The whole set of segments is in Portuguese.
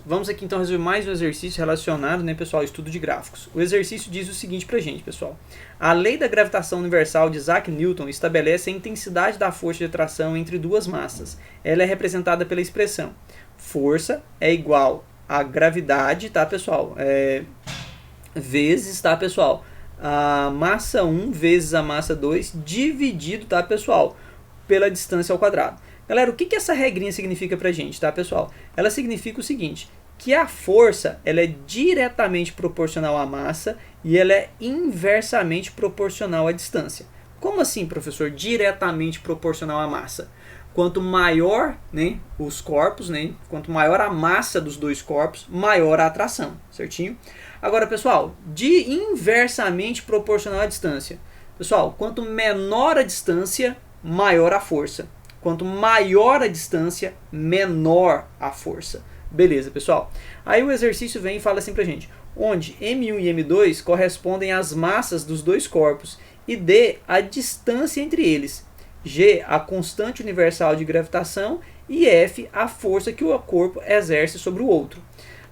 Vamos aqui então resolver mais um exercício relacionado, né, pessoal, ao estudo de gráficos. O exercício diz o seguinte pra gente, pessoal. A lei da gravitação universal de Isaac Newton estabelece a intensidade da força de atração entre duas massas. Ela é representada pela expressão força é igual a gravidade, tá, pessoal? Vezes, tá, pessoal? A massa 1 vezes a massa 2 dividido, tá, pessoal, pela distância ao quadrado. Galera, o que essa regrinha significa pra gente, tá, pessoal? Ela significa o seguinte, que a força ela é diretamente proporcional à massa e ela é inversamente proporcional à distância. Como assim, professor? Diretamente proporcional à massa. Quanto maior, né, os corpos, né, quanto maior a massa dos dois corpos, maior a atração, certinho? Agora, pessoal, de inversamente proporcional à distância. Pessoal, quanto menor a distância, maior a força. Quanto maior a distância, menor a força. Beleza, pessoal? Aí o exercício vem e fala assim pra gente, onde M1 e M2 correspondem às massas dos dois corpos e D, a distância entre eles. G, a constante universal de gravitação e F, a força que o corpo exerce sobre o outro.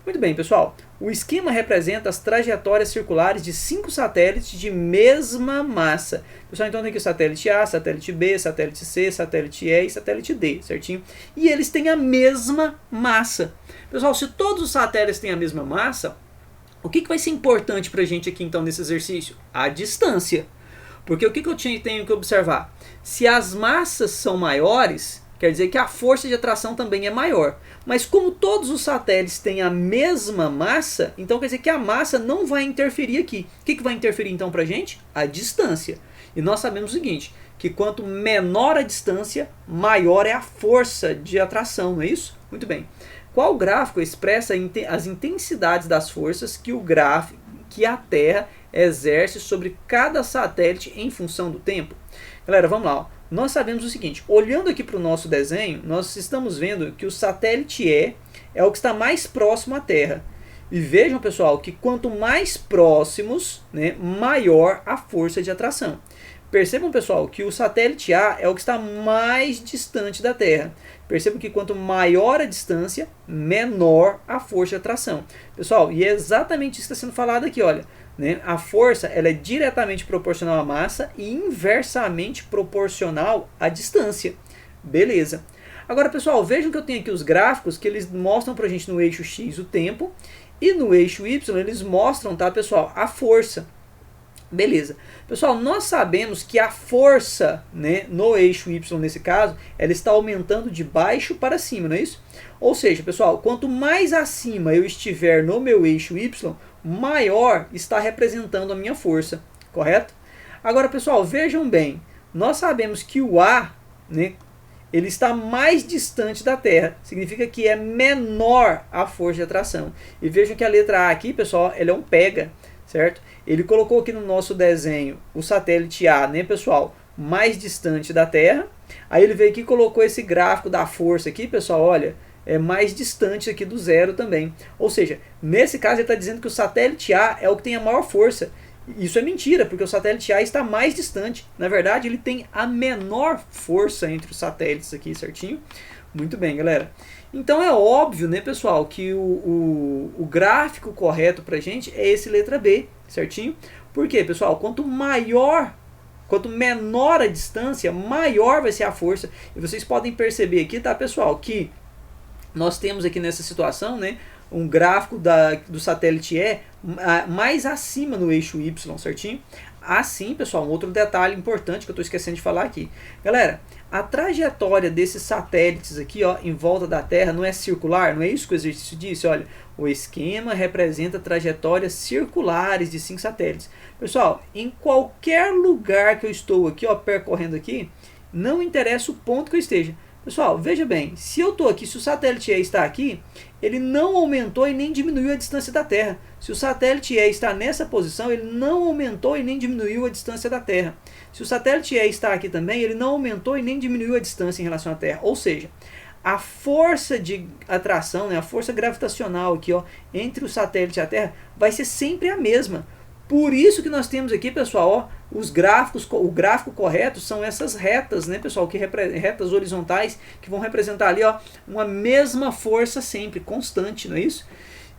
Muito bem, pessoal. O esquema representa as trajetórias circulares de 5 satélites de mesma massa. Pessoal, então tem aqui o satélite A, satélite B, satélite C, satélite E e satélite D, certinho? E eles têm a mesma massa. Pessoal, se todos os satélites têm a mesma massa, o que vai ser importante para a gente aqui então nesse exercício? A distância. Porque o que eu tenho que observar? Se as massas são maiores, quer dizer que a força de atração também é maior. Mas como todos os satélites têm a mesma massa, então quer dizer que a massa não vai interferir aqui. O que vai interferir então para a gente? A distância. E nós sabemos o seguinte, que quanto menor a distância, maior é a força de atração, não é isso? Muito bem. Qual gráfico expressa as intensidades das forças que a Terra exerce sobre cada satélite em função do tempo? Galera, vamos lá. Nós sabemos o seguinte, olhando aqui para o nosso desenho, nós estamos vendo que o satélite E é o que está mais próximo à Terra. E vejam, pessoal, que quanto mais próximos, né, maior a força de atração. Percebam, pessoal, que o satélite A é o que está mais distante da Terra. Percebam que quanto maior a distância, menor a força de atração. Pessoal, e é exatamente isso que está sendo falado aqui, olha. Né? A força ela é diretamente proporcional à massa e inversamente proporcional à distância. Beleza. Agora, pessoal, vejam que eu tenho aqui os gráficos que eles mostram para a gente no eixo X o tempo e no eixo Y eles mostram, tá, pessoal, a força. Beleza. Pessoal, nós sabemos que a força, né, no eixo Y, nesse caso, ela está aumentando de baixo para cima, não é isso? Ou seja, pessoal, quanto mais acima eu estiver no meu eixo Y, maior está representando a minha força, correto? Agora, pessoal, vejam bem, nós sabemos que o A, né, ele está mais distante da Terra, significa que é menor a força de atração. E vejam que a letra A aqui, pessoal, ela é um pega, certo? Ele colocou aqui no nosso desenho o satélite A, né, pessoal, mais distante da Terra. Aí ele veio aqui e colocou esse gráfico da força aqui, pessoal, olha, é mais distante aqui do zero também. Ou seja, nesse caso ele está dizendo que o satélite A é o que tem a maior força. Isso é mentira, porque o satélite A está mais distante. Na verdade, ele tem a menor força entre os satélites aqui, certinho? Muito bem, galera. Então é óbvio, né, pessoal, que o gráfico correto para a gente é esse letra B, certinho? Por quê, pessoal? Quanto menor a distância, maior vai ser a força. E vocês podem perceber aqui, tá, pessoal, que nós temos aqui nessa situação, né, um gráfico do satélite E mais acima no eixo Y, certinho? Assim, pessoal, um outro detalhe importante que eu estou esquecendo de falar aqui. Galera, a trajetória desses satélites aqui, ó, em volta da Terra não é circular, não é isso que o exercício disse? Olha, o esquema representa trajetórias circulares de 5 satélites. Pessoal, em qualquer lugar que eu estou aqui, ó, percorrendo aqui, não interessa o ponto que eu esteja. Pessoal, veja bem, se eu estou aqui, se o satélite E está aqui, ele não aumentou e nem diminuiu a distância da Terra. Se o satélite E está nessa posição, ele não aumentou e nem diminuiu a distância da Terra. Se o satélite E está aqui também, ele não aumentou e nem diminuiu a distância em relação à Terra. Ou seja, a força de atração, né, a força gravitacional aqui, ó, entre o satélite e a Terra vai ser sempre a mesma. Por isso que nós temos aqui, pessoal, ó, os gráficos, o gráfico correto são essas retas, né, pessoal, retas horizontais que vão representar ali, ó, uma mesma força sempre, constante, não é isso?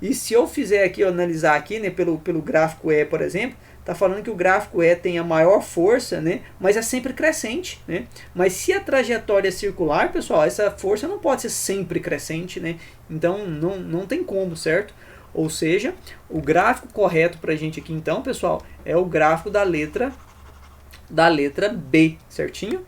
E se eu fizer aqui, ó, analisar aqui, né, pelo gráfico E, por exemplo, está falando que o gráfico E tem a maior força, né, mas é sempre crescente, né? Mas se a trajetória é circular, pessoal, essa força não pode ser sempre crescente, né? Então não tem como, certo? Ou seja, o gráfico correto para a gente aqui então, pessoal, é o gráfico da letra B, certinho?